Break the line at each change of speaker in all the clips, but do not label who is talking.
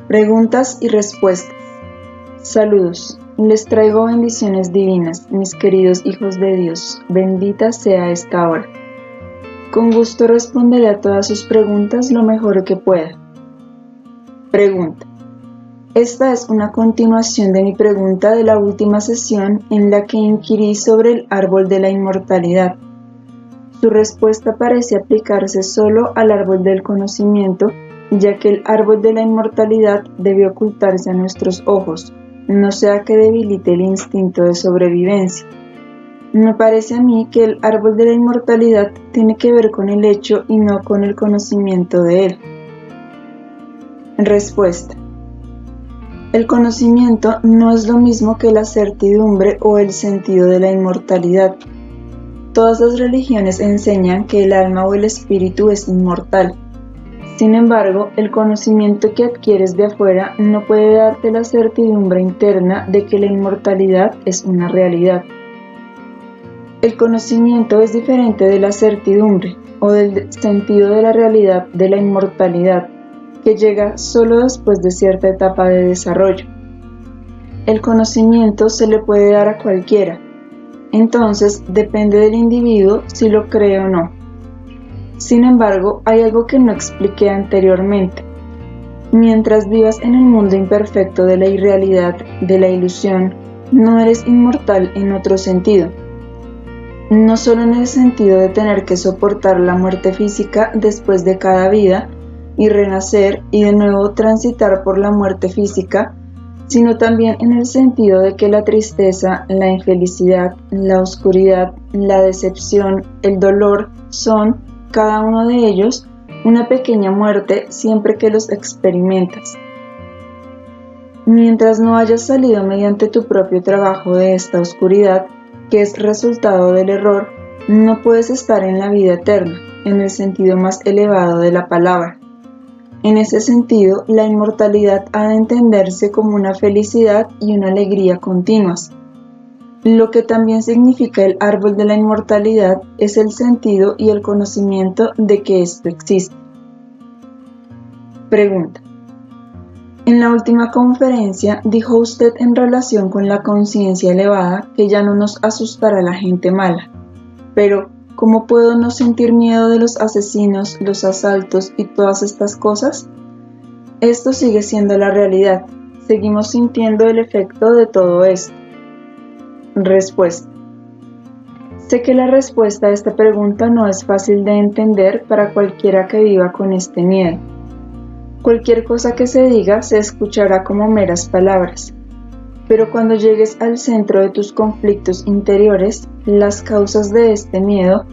Preguntas y respuestas. Saludos. Les traigo bendiciones divinas, mis queridos hijos de Dios. Bendita sea esta hora. Con gusto responderé a todas sus preguntas lo mejor que pueda. Pregunta. Esta es una continuación de mi pregunta de la última sesión en la que inquirí sobre el árbol de la inmortalidad. Su respuesta parece aplicarse solo al árbol del conocimiento, ya que el árbol de la inmortalidad debe ocultarse a nuestros ojos, no sea que debilite el instinto de sobrevivencia. Me parece a mí que el árbol de la inmortalidad tiene que ver con el hecho y no con el conocimiento de él. Respuesta. El conocimiento no es lo mismo que la certidumbre o el sentido de la inmortalidad. Todas las religiones enseñan que el alma o el espíritu es inmortal. Sin embargo, el conocimiento que adquieres de afuera no puede darte la certidumbre interna de que la inmortalidad es una realidad. El conocimiento es diferente de la certidumbre o del sentido de la realidad de la inmortalidad, que llega solo después de cierta etapa de desarrollo. El conocimiento se le puede dar a cualquiera, entonces depende del individuo si lo cree o no. Sin embargo, hay algo que no expliqué anteriormente. Mientras vivas en el mundo imperfecto de la irrealidad, de la ilusión, no eres inmortal en otro sentido. No solo en el sentido de tener que soportar la muerte física después de cada vida y renacer y de nuevo transitar por la muerte física, sino también en el sentido de que la tristeza, la infelicidad, la oscuridad, la decepción, el dolor son, cada uno de ellos, una pequeña muerte siempre que los experimentas. Mientras no hayas salido mediante tu propio trabajo de esta oscuridad, que es resultado del error, no puedes estar en la vida eterna, en el sentido más elevado de la palabra. En ese sentido, la inmortalidad ha de entenderse como una felicidad y una alegría continuas. Lo que también significa el árbol de la inmortalidad es el sentido y el conocimiento de que esto existe. Pregunta. En la última conferencia dijo usted en relación con la conciencia elevada que ya no nos asustará la gente mala. Pero, ¿cómo puedo no sentir miedo de los asesinos, los asaltos y todas estas cosas? Esto sigue siendo la realidad. Seguimos sintiendo el efecto de todo esto. Respuesta. Sé que la respuesta a esta pregunta no es fácil de entender para cualquiera que viva con este miedo. Cualquier cosa que se diga se escuchará como meras palabras. Pero cuando llegues al centro de tus conflictos interiores, las causas de este miedo,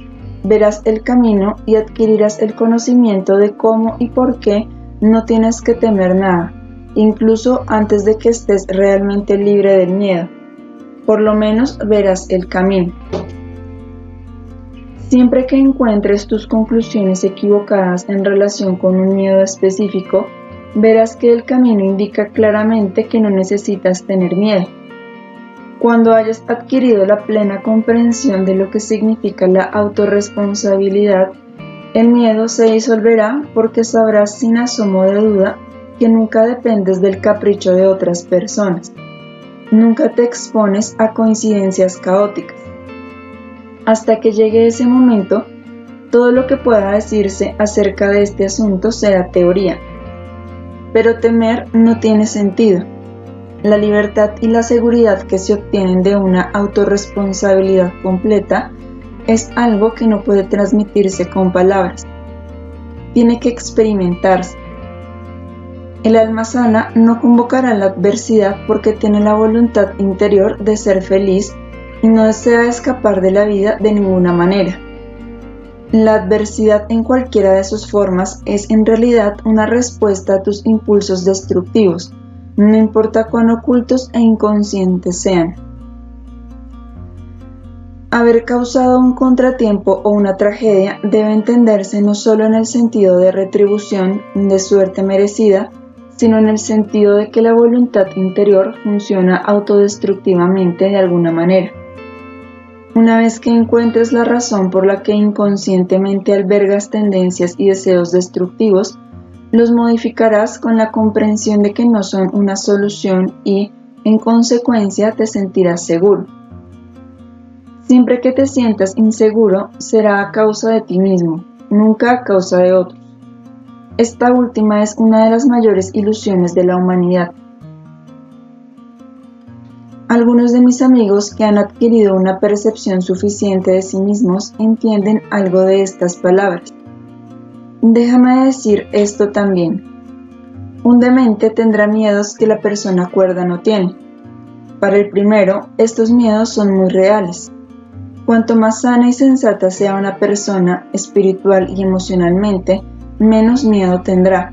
verás el camino y adquirirás el conocimiento de cómo y por qué no tienes que temer nada, incluso antes de que estés realmente libre del miedo. Por lo menos verás el camino. Siempre que encuentres tus conclusiones equivocadas en relación con un miedo específico, verás que el camino indica claramente que no necesitas tener miedo. Cuando hayas adquirido la plena comprensión de lo que significa la autorresponsabilidad, el miedo se disolverá porque sabrás sin asomo de duda que nunca dependes del capricho de otras personas. Nunca te expones a coincidencias caóticas. Hasta que llegue ese momento, todo lo que pueda decirse acerca de este asunto será teoría. Pero temer no tiene sentido. La libertad y la seguridad que se obtienen de una autorresponsabilidad completa es algo que no puede transmitirse con palabras. Tiene que experimentarse. El alma sana no convocará la adversidad porque tiene la voluntad interior de ser feliz y no desea escapar de la vida de ninguna manera. La adversidad en cualquiera de sus formas es en realidad una respuesta a tus impulsos destructivos, no importa cuán ocultos e inconscientes sean. Haber causado un contratiempo o una tragedia debe entenderse no solo en el sentido de retribución, de suerte merecida, sino en el sentido de que la voluntad interior funciona autodestructivamente de alguna manera. Una vez que encuentres la razón por la que inconscientemente albergas tendencias y deseos destructivos, Los modificarás con la comprensión de que no son una solución y, en consecuencia, te sentirás seguro. Siempre que te sientas inseguro, será a causa de ti mismo, nunca a causa de otros. Esta última es una de las mayores ilusiones de la humanidad. Algunos de mis amigos que han adquirido una percepción suficiente de sí mismos entienden algo de estas palabras. Déjame decir esto también. Un demente tendrá miedos que la persona cuerda no tiene. Para el primero, estos miedos son muy reales. Cuanto más sana y sensata sea una persona espiritual y emocionalmente, menos miedo tendrá.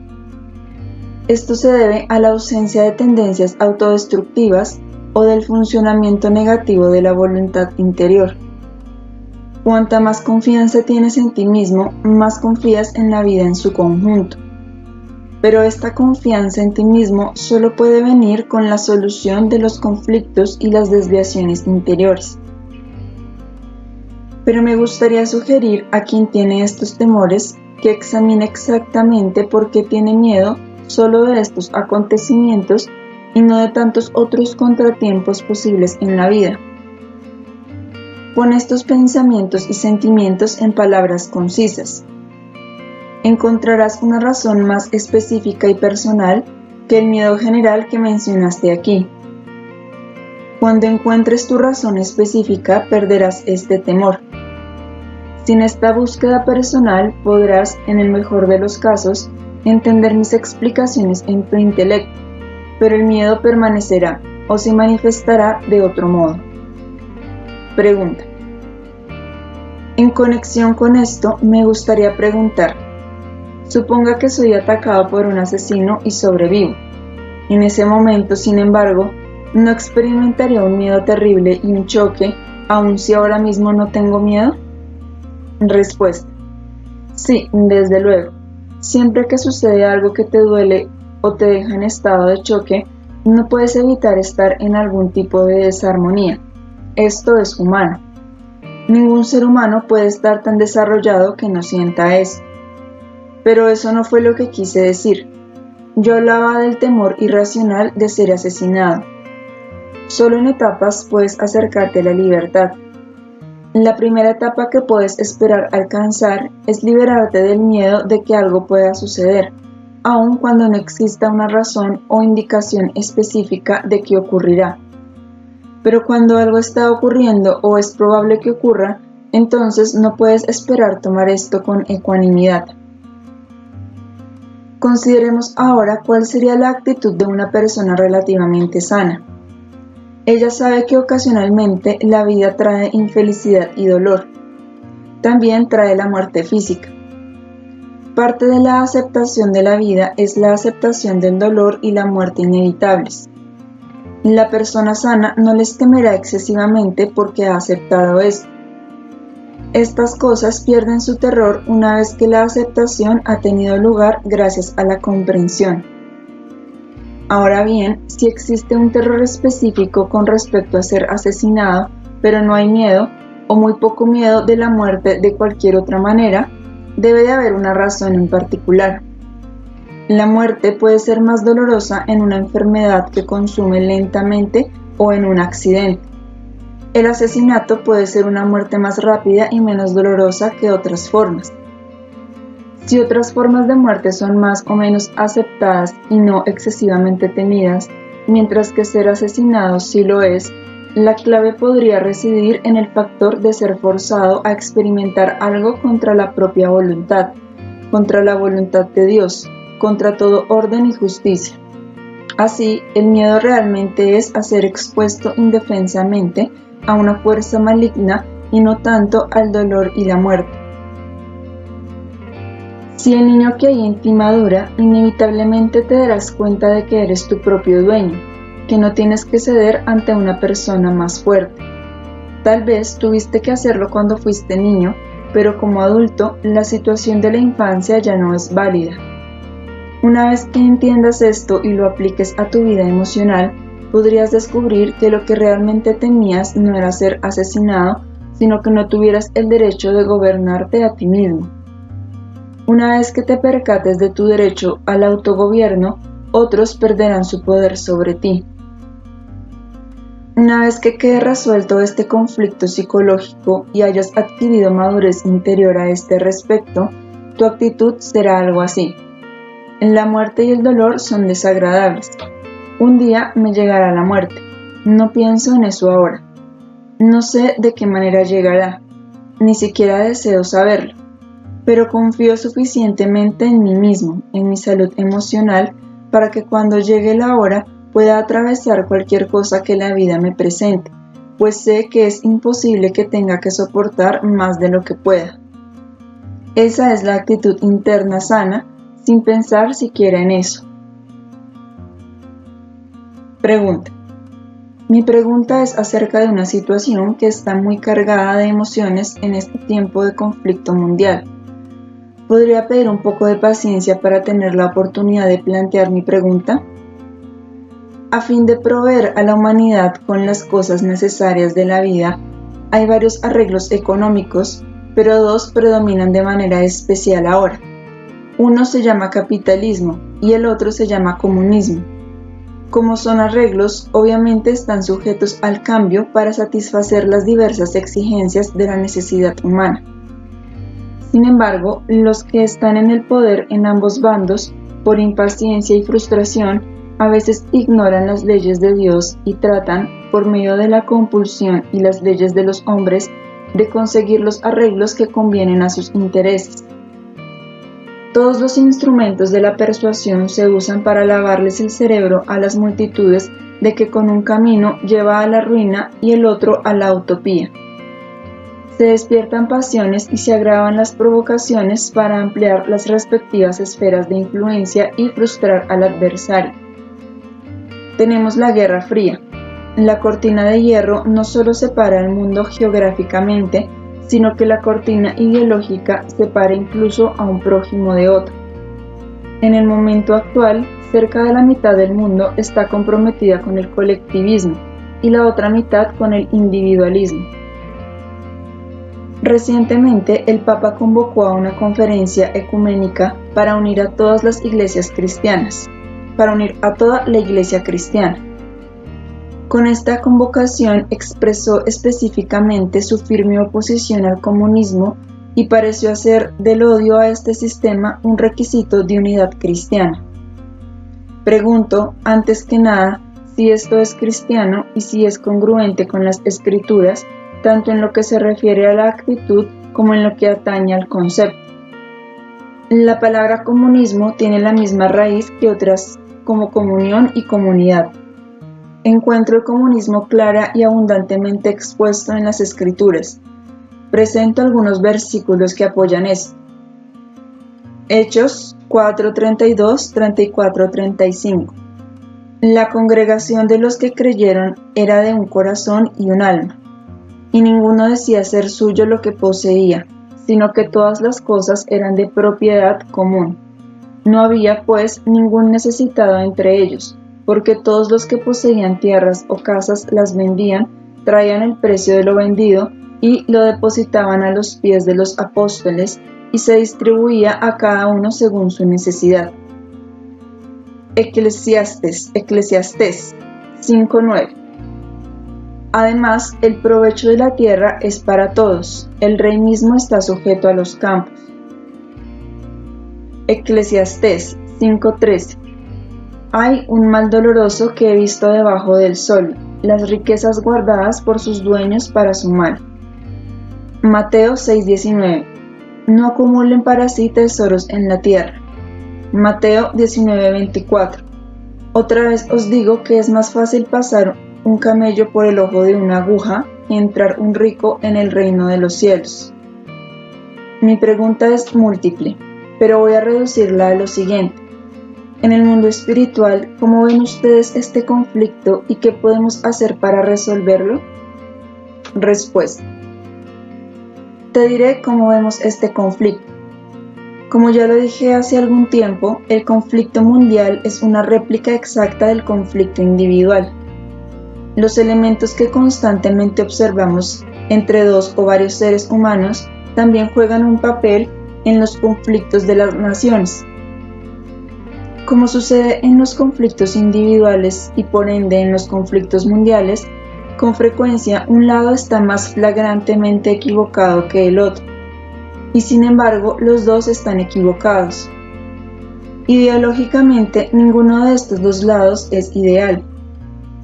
Esto se debe a la ausencia de tendencias autodestructivas o del funcionamiento negativo de la voluntad interior. Cuanta más confianza tienes en ti mismo, más confías en la vida en su conjunto. Pero esta confianza en ti mismo solo puede venir con la solución de los conflictos y las desviaciones interiores. Pero me gustaría sugerir a quien tiene estos temores que examine exactamente por qué tiene miedo solo de estos acontecimientos y no de tantos otros contratiempos posibles en la vida. Pon estos pensamientos y sentimientos en palabras concisas. Encontrarás una razón más específica y personal que el miedo general que mencionaste aquí. Cuando encuentres tu razón específica, perderás este temor. Sin esta búsqueda personal, podrás, en el mejor de los casos, entender mis explicaciones en tu intelecto, pero el miedo permanecerá o se manifestará de otro modo. Pregunta. En conexión con esto, me gustaría preguntar, suponga que soy atacado por un asesino y sobrevivo. En ese momento, sin embargo, ¿no experimentaría un miedo terrible y un choque, aun si ahora mismo no tengo miedo? Respuesta. Sí, desde luego. Siempre que sucede algo que te duele o te deja en estado de choque, no puedes evitar estar en algún tipo de desarmonía. Esto es humano. Ningún ser humano puede estar tan desarrollado que no sienta eso. Pero eso no fue lo que quise decir. Yo hablaba del temor irracional de ser asesinado. Solo en etapas puedes acercarte a la libertad. La primera etapa que puedes esperar alcanzar es liberarte del miedo de que algo pueda suceder, aun cuando no exista una razón o indicación específica de que ocurrirá. Pero cuando algo está ocurriendo o es probable que ocurra, entonces no puedes esperar tomar esto con ecuanimidad. Consideremos ahora cuál sería la actitud de una persona relativamente sana. Ella sabe que ocasionalmente la vida trae infelicidad y dolor. También trae la muerte física. Parte de la aceptación de la vida es la aceptación del dolor y la muerte inevitables. La persona sana no les temerá excesivamente porque ha aceptado esto. Estas cosas pierden su terror una vez que la aceptación ha tenido lugar gracias a la comprensión. Ahora bien, si existe un terror específico con respecto a ser asesinado, pero no hay miedo, o muy poco miedo de la muerte de cualquier otra manera, debe de haber una razón en particular. La muerte puede ser más dolorosa en una enfermedad que consume lentamente o en un accidente. El asesinato puede ser una muerte más rápida y menos dolorosa que otras formas. Si otras formas de muerte son más o menos aceptadas y no excesivamente temidas, mientras que ser asesinado sí lo es, la clave podría residir en el factor de ser forzado a experimentar algo contra la propia voluntad, contra la voluntad de Dios, contra todo orden y justicia. Así, el miedo realmente es a ser expuesto indefensamente a una fuerza maligna y no tanto al dolor y la muerte. Si el niño que hay en ti madura, inevitablemente te darás cuenta de que eres tu propio dueño, que no tienes que ceder ante una persona más fuerte. Tal vez tuviste que hacerlo cuando fuiste niño, pero como adulto, la situación de la infancia ya no es válida. Una vez que entiendas esto y lo apliques a tu vida emocional, podrías descubrir que lo que realmente temías no era ser asesinado, sino que no tuvieras el derecho de gobernarte a ti mismo. Una vez que te percates de tu derecho al autogobierno, otros perderán su poder sobre ti. Una vez que quede resuelto este conflicto psicológico y hayas adquirido madurez interior a este respecto, tu actitud será algo así. La muerte y el dolor son desagradables. Un día me llegará la muerte. No pienso en eso ahora. No sé de qué manera llegará. Ni siquiera deseo saberlo. Pero confío suficientemente en mí mismo, en mi salud emocional, para que cuando llegue la hora pueda atravesar cualquier cosa que la vida me presente, pues sé que es imposible que tenga que soportar más de lo que pueda. Esa es la actitud interna sana, sin pensar siquiera en eso. Pregunta. Mi pregunta es acerca de una situación que está muy cargada de emociones en este tiempo de conflicto mundial. ¿Podría pedir un poco de paciencia para tener la oportunidad de plantear mi pregunta? A fin de proveer a la humanidad con las cosas necesarias de la vida, hay varios arreglos económicos, pero dos predominan de manera especial ahora. Uno se llama capitalismo y el otro se llama comunismo. Como son arreglos, obviamente están sujetos al cambio para satisfacer las diversas exigencias de la necesidad humana. Sin embargo, los que están en el poder en ambos bandos, por impaciencia y frustración, a veces ignoran las leyes de Dios y tratan, por medio de la compulsión y las leyes de los hombres, de conseguir los arreglos que convienen a sus intereses. Todos los instrumentos de la persuasión se usan para lavarles el cerebro a las multitudes de que con un camino lleva a la ruina y el otro a la utopía. Se despiertan pasiones y se agravan las provocaciones para ampliar las respectivas esferas de influencia y frustrar al adversario. Tenemos la Guerra Fría. La cortina de hierro no solo separa el mundo geográficamente, sino que la cortina ideológica separa incluso a un prójimo de otro. En el momento actual, cerca de la mitad del mundo está comprometida con el colectivismo y la otra mitad con el individualismo. Recientemente, el Papa convocó a una conferencia ecuménica para unir a todas las iglesias cristianas, para unir a toda la iglesia cristiana. Con esta convocación expresó específicamente su firme oposición al comunismo y pareció hacer del odio a este sistema un requisito de unidad cristiana. Pregunto, antes que nada, si esto es cristiano y si es congruente con las Escrituras, tanto en lo que se refiere a la actitud como en lo que atañe al concepto. La palabra comunismo tiene la misma raíz que otras como comunión y comunidad. Encuentro el comunismo clara y abundantemente expuesto en las Escrituras. Presento algunos versículos que apoyan esto. Hechos 4:32, 34, 35. La congregación de los que creyeron era de un corazón y un alma, y ninguno decía ser suyo lo que poseía, sino que todas las cosas eran de propiedad común. No había, pues, ningún necesitado entre ellos, porque todos los que poseían tierras o casas las vendían, traían el precio de lo vendido y lo depositaban a los pies de los apóstoles, y se distribuía a cada uno según su necesidad. Eclesiastés 5:9. Además, el provecho de la tierra es para todos, el rey mismo está sujeto a los campos. Eclesiastés 5:13. Hay un mal doloroso que he visto debajo del sol, las riquezas guardadas por sus dueños para su mal. Mateo 6:19. No acumulen para sí tesoros en la tierra. Mateo 19:24. Otra vez os digo que es más fácil pasar un camello por el ojo de una aguja que entrar un rico en el reino de los cielos. Mi pregunta es múltiple, pero voy a reducirla a lo siguiente. En el mundo espiritual, ¿cómo ven ustedes este conflicto y qué podemos hacer para resolverlo? Respuesta. Te diré cómo vemos este conflicto. Como ya lo dije hace algún tiempo, el conflicto mundial es una réplica exacta del conflicto individual. Los elementos que constantemente observamos entre dos o varios seres humanos también juegan un papel en los conflictos de las naciones. Como sucede en los conflictos individuales y por ende en los conflictos mundiales, con frecuencia un lado está más flagrantemente equivocado que el otro, y sin embargo los dos están equivocados. Ideológicamente, ninguno de estos dos lados es ideal,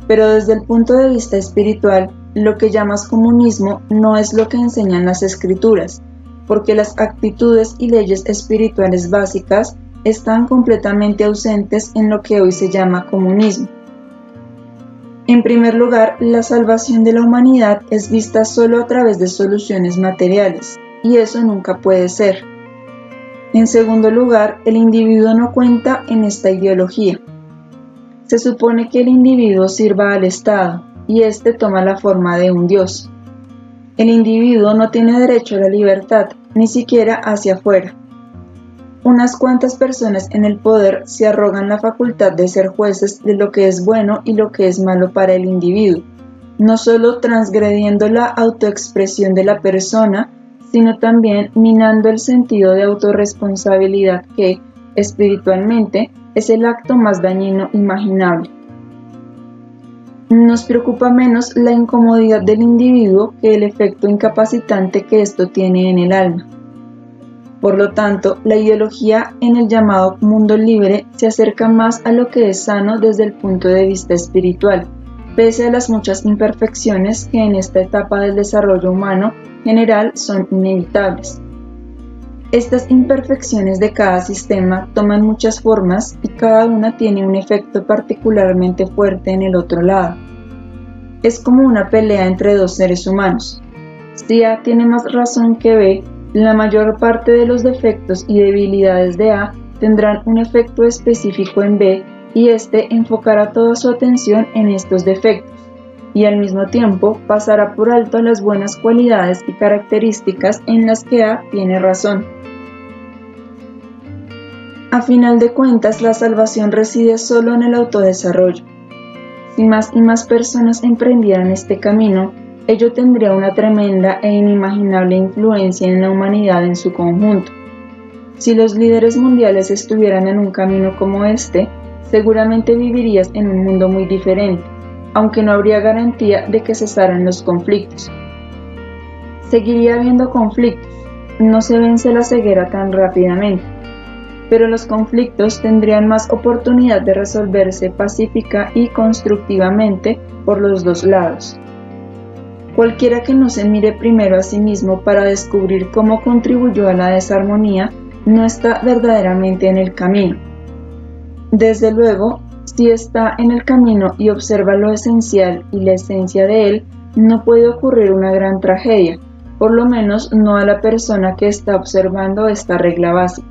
pero desde el punto de vista espiritual, lo que llamas comunismo no es lo que enseñan las escrituras, porque las actitudes y leyes espirituales básicas están completamente ausentes en lo que hoy se llama comunismo. En primer lugar, la salvación de la humanidad es vista solo a través de soluciones materiales, y eso nunca puede ser. En segundo lugar, el individuo no cuenta en esta ideología. Se supone que el individuo sirva al Estado, y éste toma la forma de un Dios. El individuo no tiene derecho a la libertad, ni siquiera hacia afuera. Unas cuantas personas en el poder se arrogan la facultad de ser jueces de lo que es bueno y lo que es malo para el individuo, no solo transgrediendo la autoexpresión de la persona, sino también minando el sentido de autorresponsabilidad que, espiritualmente, es el acto más dañino imaginable. Nos preocupa menos la incomodidad del individuo que el efecto incapacitante que esto tiene en el alma. Por lo tanto, la ideología en el llamado mundo libre se acerca más a lo que es sano desde el punto de vista espiritual, pese a las muchas imperfecciones que en esta etapa del desarrollo humano general son inevitables. Estas imperfecciones de cada sistema toman muchas formas y cada una tiene un efecto particularmente fuerte en el otro lado. Es como una pelea entre dos seres humanos. Si A tiene más razón que B, la mayor parte de los defectos y debilidades de A tendrán un efecto específico en B y éste enfocará toda su atención en estos defectos y al mismo tiempo pasará por alto las buenas cualidades y características en las que A tiene razón. A final de cuentas, la salvación reside solo en el autodesarrollo. Si más y más personas emprendieran este camino, ello tendría una tremenda e inimaginable influencia en la humanidad en su conjunto. Si los líderes mundiales estuvieran en un camino como este, seguramente vivirías en un mundo muy diferente, aunque no habría garantía de que cesaran los conflictos. Seguiría habiendo conflictos, no se vence la ceguera tan rápidamente, pero los conflictos tendrían más oportunidad de resolverse pacífica y constructivamente por los dos lados. Cualquiera que no se mire primero a sí mismo para descubrir cómo contribuyó a la desarmonía no está verdaderamente en el camino. Desde luego, si está en el camino y observa lo esencial y la esencia de él, no puede ocurrir una gran tragedia, por lo menos no a la persona que está observando esta regla básica.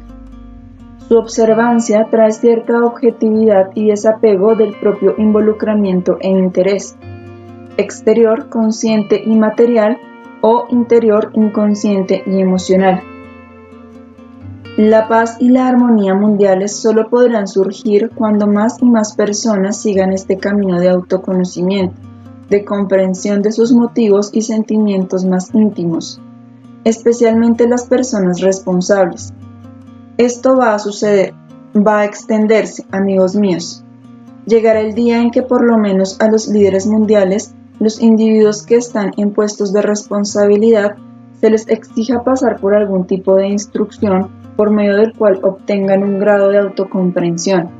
Su observancia trae cierta objetividad y desapego del propio involucramiento e interés. Exterior, consciente y material, o interior, inconsciente y emocional. La paz y la armonía mundiales solo podrán surgir cuando más y más personas sigan este camino de autoconocimiento, de comprensión de sus motivos y sentimientos más íntimos, especialmente las personas responsables. Esto va a suceder, va a extenderse, amigos míos. Llegará el día en que por lo menos a los líderes mundiales, los individuos que están en puestos de responsabilidad, se les exija pasar por algún tipo de instrucción por medio del cual obtengan un grado de autocomprensión.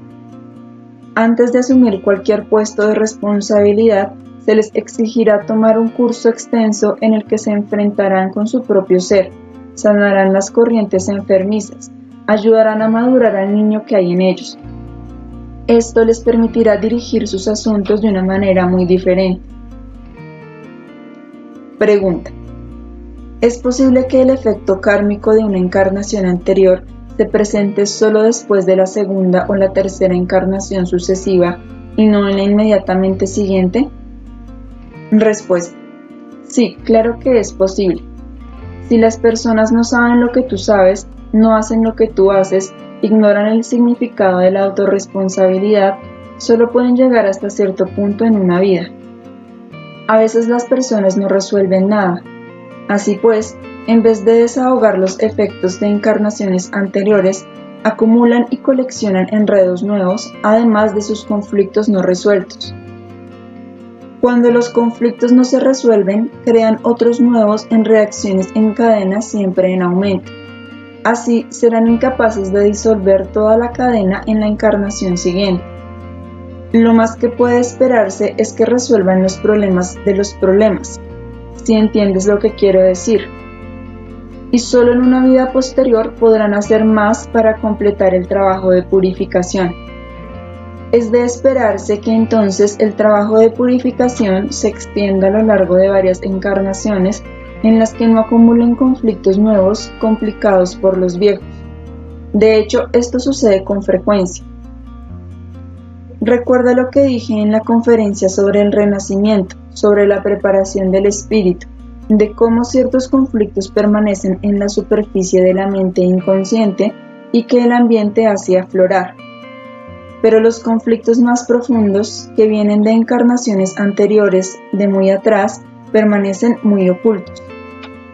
Antes de asumir cualquier puesto de responsabilidad, se les exigirá tomar un curso extenso en el que se enfrentarán con su propio ser, sanarán las corrientes enfermizas, ayudarán a madurar al niño que hay en ellos. Esto les permitirá dirigir sus asuntos de una manera muy diferente. Pregunta: ¿es posible que el efecto kármico de una encarnación anterior se presente solo después de la segunda o la tercera encarnación sucesiva y no en la inmediatamente siguiente? Respuesta: sí, claro que es posible. Si las personas no saben lo que tú sabes, no hacen lo que tú haces, ignoran el significado de la autorresponsabilidad, solo pueden llegar hasta cierto punto en una vida. A veces las personas no resuelven nada. Así pues, en vez de desahogar los efectos de encarnaciones anteriores, acumulan y coleccionan enredos nuevos, además de sus conflictos no resueltos. Cuando los conflictos no se resuelven, crean otros nuevos en reacciones en cadena siempre en aumento. Así serán incapaces de disolver toda la cadena en la encarnación siguiente. Lo más que puede esperarse es que resuelvan los problemas de los problemas, si entiendes lo que quiero decir. Y solo en una vida posterior podrán hacer más para completar el trabajo de purificación. Es de esperarse que entonces el trabajo de purificación se extienda a lo largo de varias encarnaciones en las que no acumulen conflictos nuevos complicados por los viejos. De hecho, esto sucede con frecuencia. Recuerda lo que dije en la conferencia sobre el renacimiento, sobre la preparación del espíritu, de cómo ciertos conflictos permanecen en la superficie de la mente inconsciente y que el ambiente hace aflorar. Pero los conflictos más profundos, que vienen de encarnaciones anteriores, de muy atrás, permanecen muy ocultos.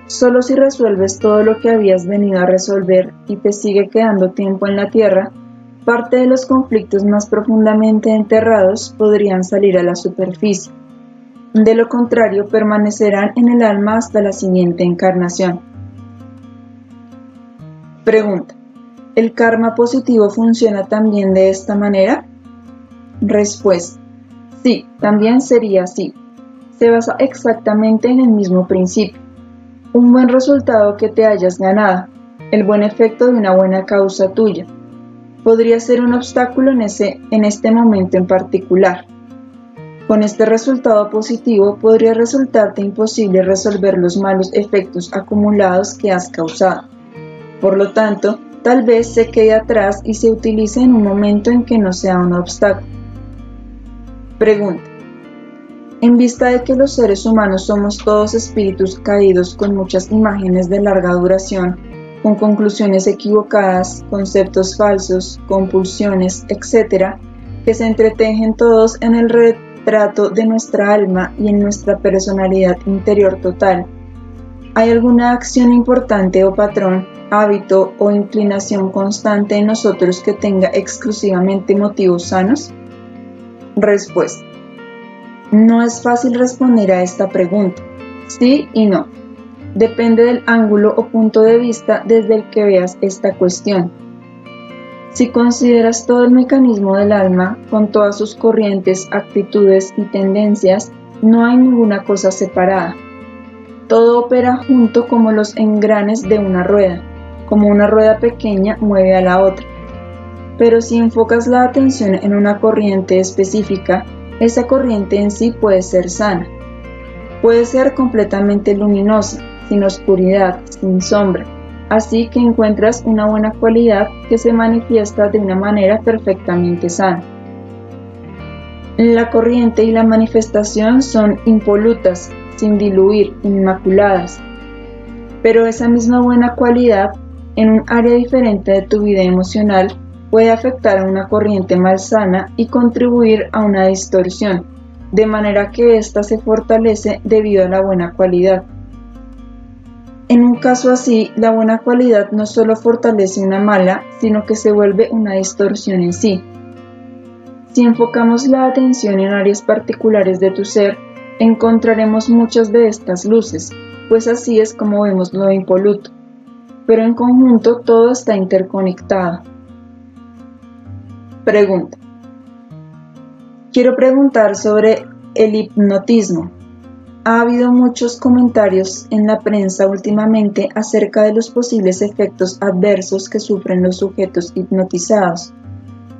Solo si resuelves todo lo que habías venido a resolver y te sigue quedando tiempo en la tierra, parte de los conflictos más profundamente enterrados podrían salir a la superficie. De lo contrario, permanecerán en el alma hasta la siguiente encarnación. Pregunta: ¿el karma positivo funciona también de esta manera? Respuesta: sí, también sería así. Se basa exactamente en el mismo principio. Un buen resultado que te hayas ganado, el buen efecto de una buena causa tuya, podría ser un obstáculo en este momento en particular. Con este resultado positivo podría resultarte imposible resolver los malos efectos acumulados que has causado. Por lo tanto, tal vez se quede atrás y se utilice en un momento en que no sea un obstáculo. Pregunta: en vista de que los seres humanos somos todos espíritus caídos con muchas imágenes de larga duración, con conclusiones equivocadas, conceptos falsos, compulsiones, etc., que se entretejen todos en el retrato de nuestra alma y en nuestra personalidad interior total, ¿hay alguna acción importante o patrón, hábito o inclinación constante en nosotros que tenga exclusivamente motivos sanos? Respuesta: no es fácil responder a esta pregunta. Sí y no. Depende del ángulo o punto de vista desde el que veas esta cuestión. Si consideras todo el mecanismo del alma, con todas sus corrientes, actitudes y tendencias, no hay ninguna cosa separada. Todo opera junto como los engranes de una rueda, como una rueda pequeña mueve a la otra. Pero si enfocas la atención en una corriente específica, esa corriente en sí puede ser sana. Puede ser completamente luminosa, sin oscuridad, sin sombra, así que encuentras una buena cualidad que se manifiesta de una manera perfectamente sana. La corriente y la manifestación son impolutas, sin diluir, inmaculadas. Pero esa misma buena cualidad, en un área diferente de tu vida emocional, puede afectar a una corriente malsana y contribuir a una distorsión, de manera que ésta se fortalece debido a la buena cualidad. En un caso así, la buena cualidad no solo fortalece una mala, sino que se vuelve una distorsión en sí. Si enfocamos la atención en áreas particulares de tu ser, encontraremos muchas de estas luces, pues así es como vemos lo impoluto. Pero en conjunto todo está interconectado. Pregunta: quiero preguntar sobre el hipnotismo. Ha habido muchos comentarios en la prensa últimamente acerca de los posibles efectos adversos que sufren los sujetos hipnotizados.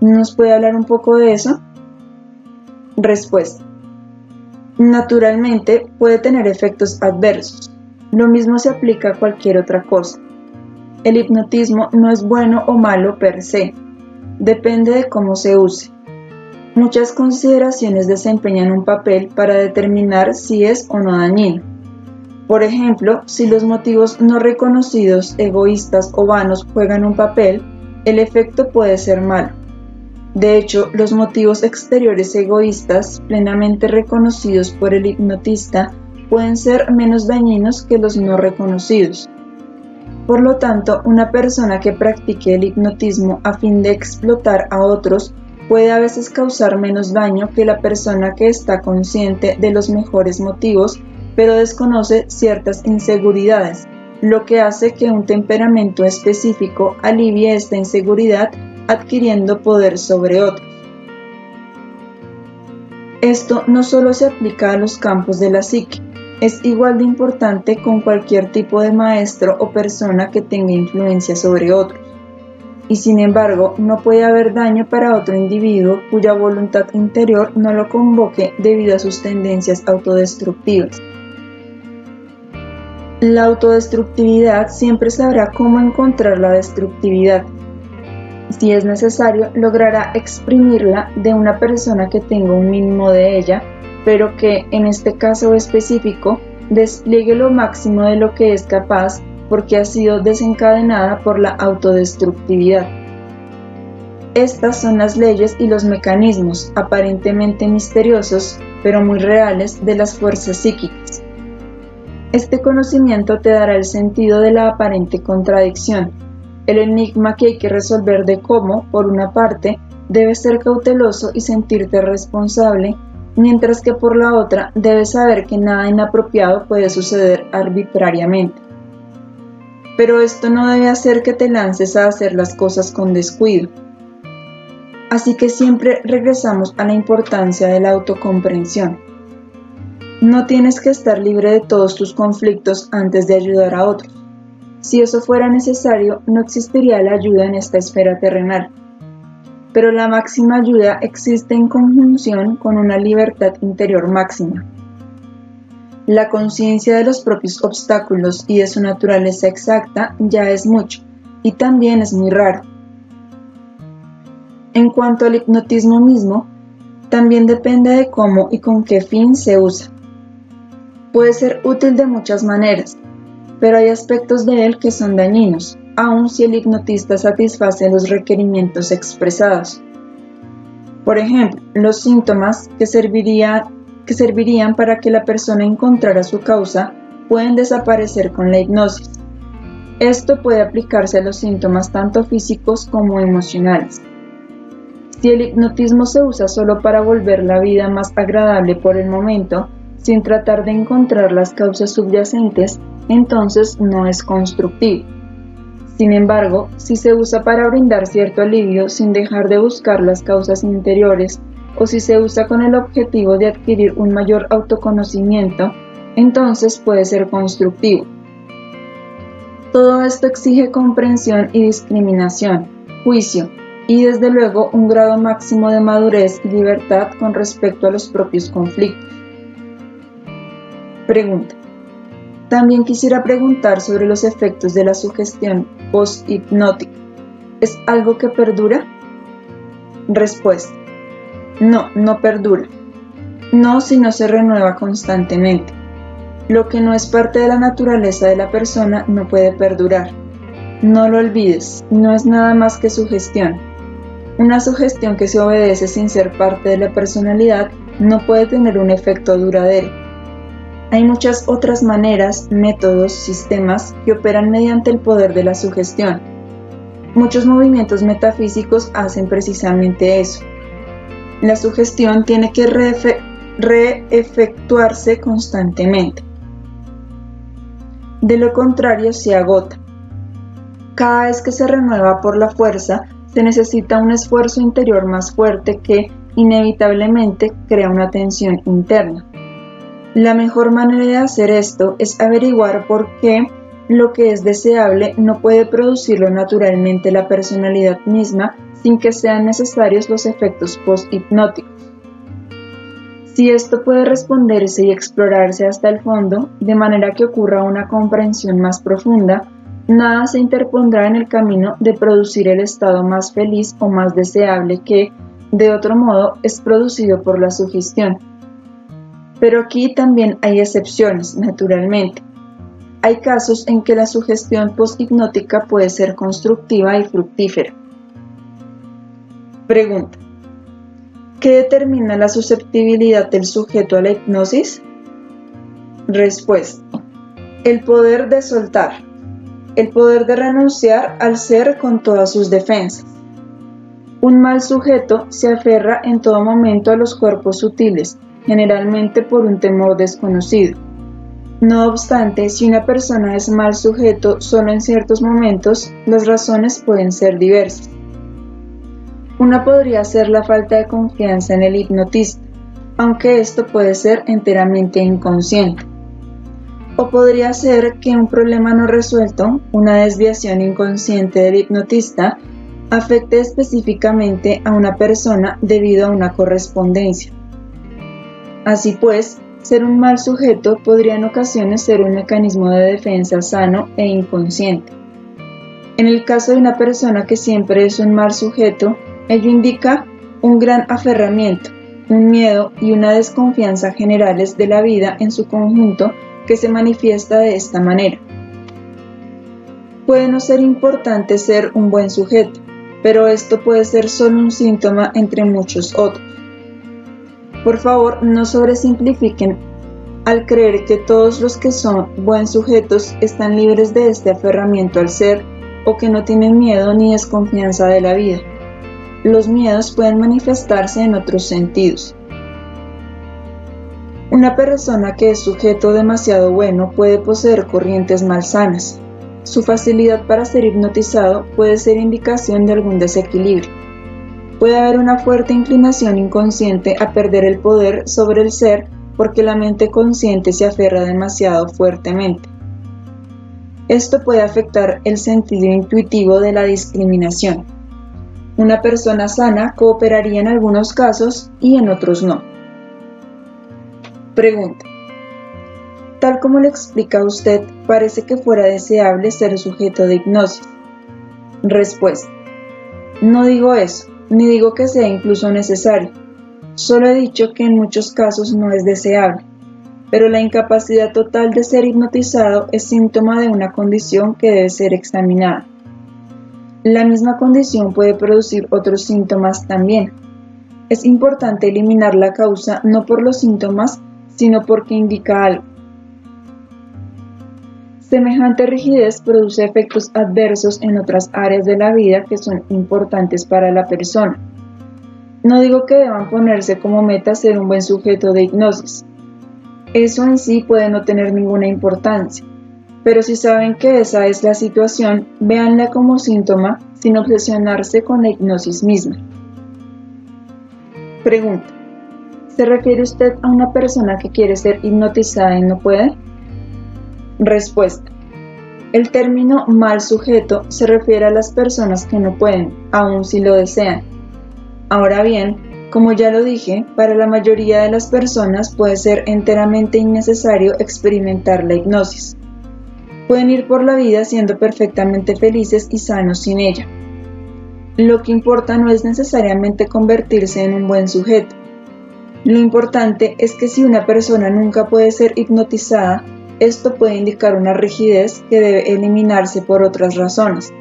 ¿Nos puede hablar un poco de eso? Respuesta: naturalmente puede tener efectos adversos. Lo mismo se aplica a cualquier otra cosa. El hipnotismo no es bueno o malo per se. Depende de cómo se use. Muchas consideraciones desempeñan un papel para determinar si es o no dañino. Por ejemplo, si los motivos no reconocidos, egoístas o vanos juegan un papel, el efecto puede ser malo. De hecho, los motivos exteriores egoístas, plenamente reconocidos por el hipnotista, pueden ser menos dañinos que los no reconocidos, Por lo tanto, una persona que practique el hipnotismo a fin de explotar a otros puede a veces causar menos daño que la persona que está consciente de los mejores motivos, pero desconoce ciertas inseguridades, lo que hace que un temperamento específico alivie esta inseguridad adquiriendo poder sobre otros. Esto no solo se aplica a los campos de la psique, es igual de importante con cualquier tipo de maestro o persona que tenga influencia sobre otros. Y sin embargo, no puede haber daño para otro individuo cuya voluntad interior no lo convoque debido a sus tendencias autodestructivas. La autodestructividad siempre sabrá cómo encontrar la destructividad. Si es necesario, logrará exprimirla de una persona que tenga un mínimo de ella, pero que, en este caso específico, despliegue lo máximo de lo que es capaz porque ha sido desencadenada por la autodestructividad. Estas son las leyes y los mecanismos, aparentemente misteriosos, pero muy reales, de las fuerzas psíquicas. Este conocimiento te dará el sentido de la aparente contradicción, el enigma que hay que resolver de cómo, por una parte, debes ser cauteloso y sentirte responsable, mientras que por la otra debes saber que nada inapropiado puede suceder arbitrariamente. Pero esto no debe hacer que te lances a hacer las cosas con descuido. Así que siempre regresamos a la importancia de la autocomprensión. No tienes que estar libre de todos tus conflictos antes de ayudar a otros. Si eso fuera necesario, no existiría la ayuda en esta esfera terrenal. Pero la máxima ayuda existe en conjunción con una libertad interior máxima. La conciencia de los propios obstáculos y de su naturaleza exacta ya es mucho, y también es muy raro. En cuanto al hipnotismo mismo, también depende de cómo y con qué fin se usa. Puede ser útil de muchas maneras, pero hay aspectos de él que son dañinos, aun si el hipnotista satisface los requerimientos expresados. Por ejemplo, los síntomas que servirían para que la persona encontrara su causa pueden desaparecer con la hipnosis. Esto puede aplicarse a los síntomas tanto físicos como emocionales. Si el hipnotismo se usa solo para volver la vida más agradable por el momento, sin tratar de encontrar las causas subyacentes, entonces no es constructivo. Sin embargo, si se usa para brindar cierto alivio sin dejar de buscar las causas interiores, o si se usa con el objetivo de adquirir un mayor autoconocimiento, entonces puede ser constructivo. Todo esto exige comprensión y discriminación, juicio, y desde luego un grado máximo de madurez y libertad con respecto a los propios conflictos. Pregunta. También quisiera preguntar sobre los efectos de la sugestión post-hipnótica. ¿Es algo que perdura? Respuesta. No perdura. No si no se renueva constantemente. Lo que no es parte de la naturaleza de la persona no puede perdurar. No lo olvides, no es nada más que sugestión. Una sugestión que se obedece sin ser parte de la personalidad no puede tener un efecto duradero. Hay muchas otras maneras, métodos, sistemas que operan mediante el poder de la sugestión. Muchos movimientos metafísicos hacen precisamente eso. La sugestión tiene que reefectuarse constantemente. De lo contrario, se agota. Cada vez que se renueva por la fuerza, se necesita un esfuerzo interior más fuerte que, inevitablemente, crea una tensión interna. La mejor manera de hacer esto es averiguar por qué lo que es deseable no puede producirlo naturalmente la personalidad misma sin que sean necesarios los efectos post-hipnóticos. Si esto puede responderse y explorarse hasta el fondo, de manera que ocurra una comprensión más profunda, nada se interpondrá en el camino de producir el estado más feliz o más deseable que, de otro modo, es producido por la sugestión. Pero aquí también hay excepciones, naturalmente. Hay casos en que la sugestión post-hipnótica puede ser constructiva y fructífera. Pregunta. ¿Qué determina la susceptibilidad del sujeto a la hipnosis? Respuesta. El poder de soltar. el poder de renunciar al ser con todas sus defensas. Un mal sujeto se aferra en todo momento a los cuerpos sutiles, generalmente por un temor desconocido. No obstante, si una persona es mal sujeto solo en ciertos momentos, las razones pueden ser diversas. Una podría ser la falta de confianza en el hipnotista, aunque esto puede ser enteramente inconsciente. O podría ser que un problema no resuelto, una desviación inconsciente del hipnotista, afecte específicamente a una persona debido a una correspondencia. Así pues, ser un mal sujeto podría en ocasiones ser un mecanismo de defensa sano e inconsciente. En el caso de una persona que siempre es un mal sujeto, ello indica un gran aferramiento, un miedo y una desconfianza generales de la vida en su conjunto que se manifiesta de esta manera. Puede no ser importante ser un buen sujeto, pero esto puede ser solo un síntoma entre muchos otros. Por favor, no sobresimplifiquen al creer que todos los que son buenos sujetos están libres de este aferramiento al ser o que no tienen miedo ni desconfianza de la vida. Los miedos pueden manifestarse en otros sentidos. Una persona que es sujeto demasiado bueno puede poseer corrientes malsanas. Su facilidad para ser hipnotizado puede ser indicación de algún desequilibrio. Puede haber una fuerte inclinación inconsciente a perder el poder sobre el ser porque la mente consciente se aferra demasiado fuertemente. Esto puede afectar el sentido intuitivo de la discriminación. Una persona sana cooperaría en algunos casos y en otros no. Pregunta. Tal como lo explica usted, parece que fuera deseable ser sujeto de hipnosis. Respuesta. No digo eso, ni digo que sea incluso necesario. Solo he dicho que en muchos casos no es deseable, pero la incapacidad total de ser hipnotizado es síntoma de una condición que debe ser examinada. La misma condición puede producir otros síntomas también. Es importante eliminar la causa no por los síntomas, sino porque indica algo. Semejante rigidez produce efectos adversos en otras áreas de la vida que son importantes para la persona. No digo que deban ponerse como meta ser un buen sujeto de hipnosis. Eso en sí puede no tener ninguna importancia, pero si saben que esa es la situación, véanla como síntoma sin obsesionarse con la hipnosis misma. Pregunta. ¿Se refiere usted a una persona que quiere ser hipnotizada y no puede? Respuesta. El término mal sujeto se refiere a las personas que no pueden, aun si lo desean. Ahora bien, como ya lo dije, para la mayoría de las personas puede ser enteramente innecesario experimentar la hipnosis. Pueden ir por la vida siendo perfectamente felices y sanos sin ella. Lo que importa no es necesariamente convertirse en un buen sujeto. Lo importante es que si una persona nunca puede ser hipnotizada, esto puede indicar una rigidez que debe eliminarse por otras razones.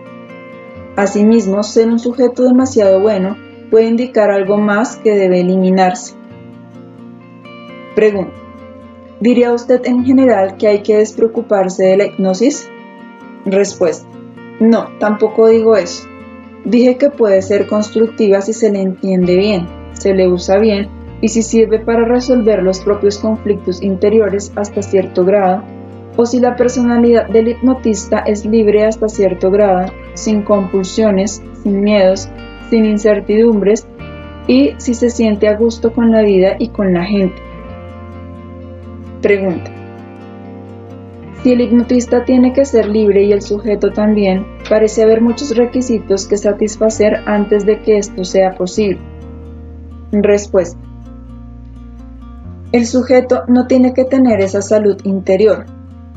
Asimismo, ser un sujeto demasiado bueno puede indicar algo más que debe eliminarse. Pregunta. ¿Diría usted en general que hay que despreocuparse de la hipnosis? Respuesta. No, tampoco digo eso. Dije que puede ser constructiva si se le entiende bien, se le usa bien y si sirve para resolver los propios conflictos interiores hasta cierto grado, o si la personalidad del hipnotista es libre hasta cierto grado, sin compulsiones, sin miedos, sin incertidumbres, y si se siente a gusto con la vida y con la gente. Pregunta. Si el hipnotista tiene que ser libre y el sujeto también, parece haber muchos requisitos que satisfacer antes de que esto sea posible. Respuesta. El sujeto no tiene que tener esa salud interior.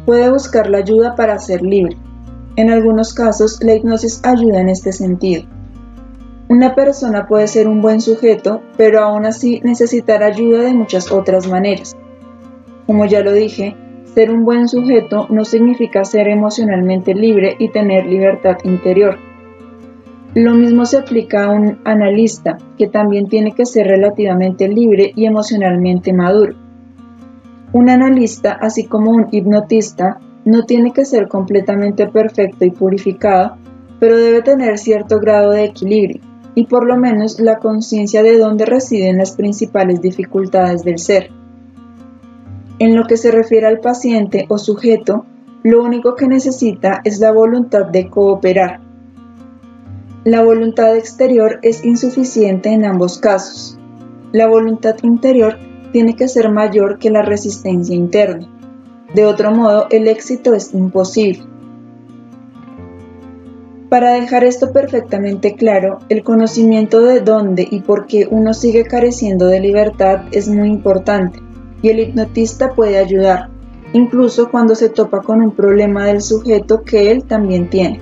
Puede buscar la ayuda para ser libre. En algunos casos, la hipnosis ayuda en este sentido. Una persona puede ser un buen sujeto, pero aún así necesitar ayuda de muchas otras maneras. Como ya lo dije, ser un buen sujeto no significa ser emocionalmente libre y tener libertad interior. Lo mismo se aplica a un analista, que también tiene que ser relativamente libre y emocionalmente maduro. Un analista, así como un hipnotista, No tiene que ser completamente perfecto y purificado, pero debe tener cierto grado de equilibrio y por lo menos la conciencia de dónde residen las principales dificultades del ser. En lo que se refiere al paciente o sujeto, lo único que necesita es la voluntad de cooperar. La voluntad exterior es insuficiente en ambos casos. La voluntad interior tiene que ser mayor que la resistencia interna. De otro modo, el éxito es imposible. Para dejar esto perfectamente claro, el conocimiento de dónde y por qué uno sigue careciendo de libertad es muy importante, y el hipnotista puede ayudar, incluso cuando se topa con un problema del sujeto que él también tiene.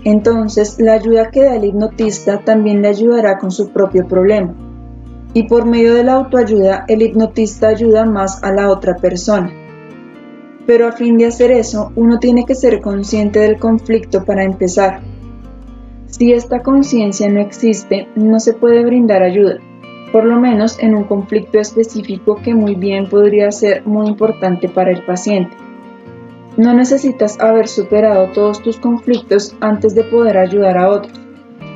Entonces, la ayuda que da el hipnotista también le ayudará con su propio problema. Y por medio de la autoayuda, el hipnotista ayuda más a la otra persona. Pero a fin de hacer eso, uno tiene que ser consciente del conflicto para empezar. Si esta conciencia no existe, no se puede brindar ayuda, por lo menos en un conflicto específico que muy bien podría ser muy importante para el paciente. No necesitas haber superado todos tus conflictos antes de poder ayudar a otros,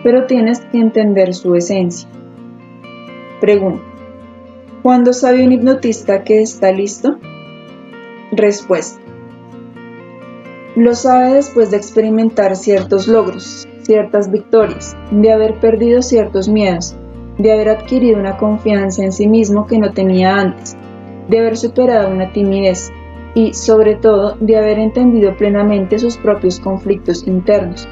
pero tienes que entender su esencia. Pregunta: ¿cuándo sabe un hipnotista que está listo? Respuesta: lo sabe después de experimentar ciertos logros, ciertas victorias, de haber perdido ciertos miedos, de haber adquirido una confianza en sí mismo que no tenía antes, de haber superado una timidez y, sobre todo, de haber entendido plenamente sus propios conflictos internos.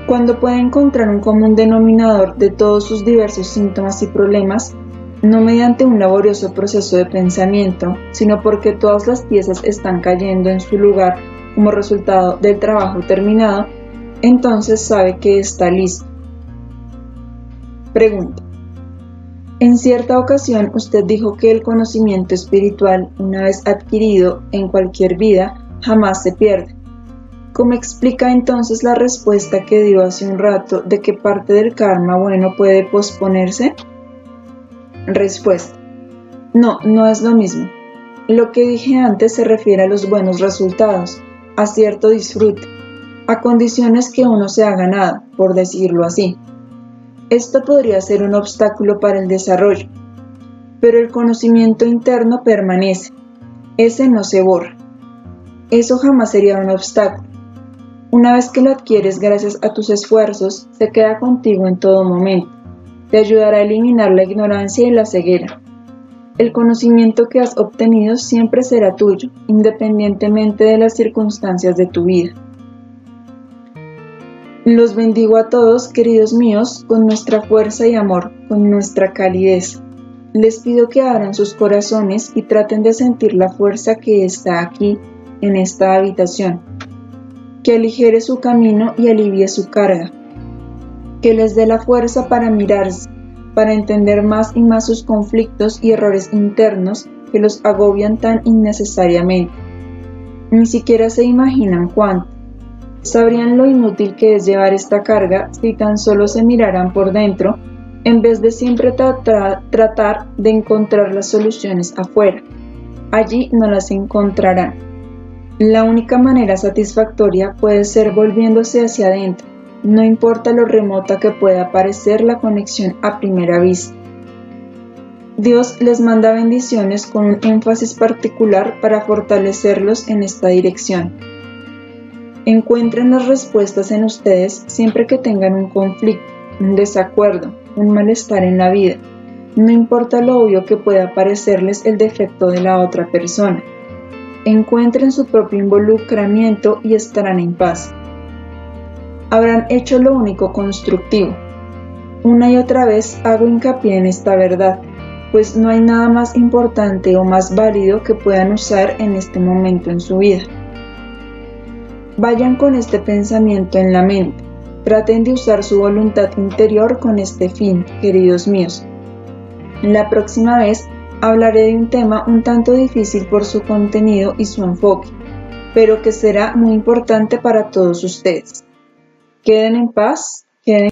Cuando puede encontrar un común denominador de todos sus diversos síntomas y problemas, no mediante un laborioso proceso de pensamiento, sino porque todas las piezas están cayendo en su lugar como resultado del trabajo terminado, entonces sabe que está listo. Pregunta: en cierta ocasión usted dijo que el conocimiento espiritual, una vez adquirido en cualquier vida, jamás se pierde. ¿Cómo explica entonces la respuesta que dio hace un rato de que parte del karma bueno puede posponerse? Respuesta: no es lo mismo. Lo que dije antes se refiere a los buenos resultados, a cierto disfrute, a condiciones que uno se ha ganado, por decirlo así. Esto podría ser un obstáculo para el desarrollo, pero el conocimiento interno permanece, ese no se borra. Eso jamás sería un obstáculo. Una vez que lo adquieres gracias a tus esfuerzos, se queda contigo en todo momento. Te ayudará a eliminar la ignorancia y la ceguera. El conocimiento que has obtenido siempre será tuyo, independientemente de las circunstancias de tu vida. Los bendigo a todos, queridos míos, con nuestra fuerza y amor, con nuestra calidez. Les pido que abran sus corazones y traten de sentir la fuerza que está aquí, en esta habitación. Que aligere su camino y alivie su carga. Que les dé la fuerza para mirarse, para entender más y más sus conflictos y errores internos que los agobian tan innecesariamente. Ni siquiera se imaginan cuánto. Sabrían lo inútil que es llevar esta carga si tan solo se miraran por dentro, en vez de siempre tratar de encontrar las soluciones afuera. Allí no las encontrarán. La única manera satisfactoria puede ser volviéndose hacia adentro, no importa lo remota que pueda parecer la conexión a primera vista. Dios les manda bendiciones con un énfasis particular para fortalecerlos en esta dirección. Encuentren las respuestas en ustedes siempre que tengan un conflicto, un desacuerdo, un malestar en la vida. No importa lo obvio que pueda parecerles el defecto de la otra persona. Encuentren su propio involucramiento y estarán en paz. Habrán hecho lo único constructivo. Una y otra vez hago hincapié en esta verdad, pues no hay nada más importante o más válido que puedan usar en este momento en su vida. Vayan con este pensamiento en la mente. Traten de usar su voluntad interior con este fin, queridos míos. La próxima vez hablaré de un tema un tanto difícil por su contenido y su enfoque, pero que será muy importante para todos ustedes. Queden en paz, queden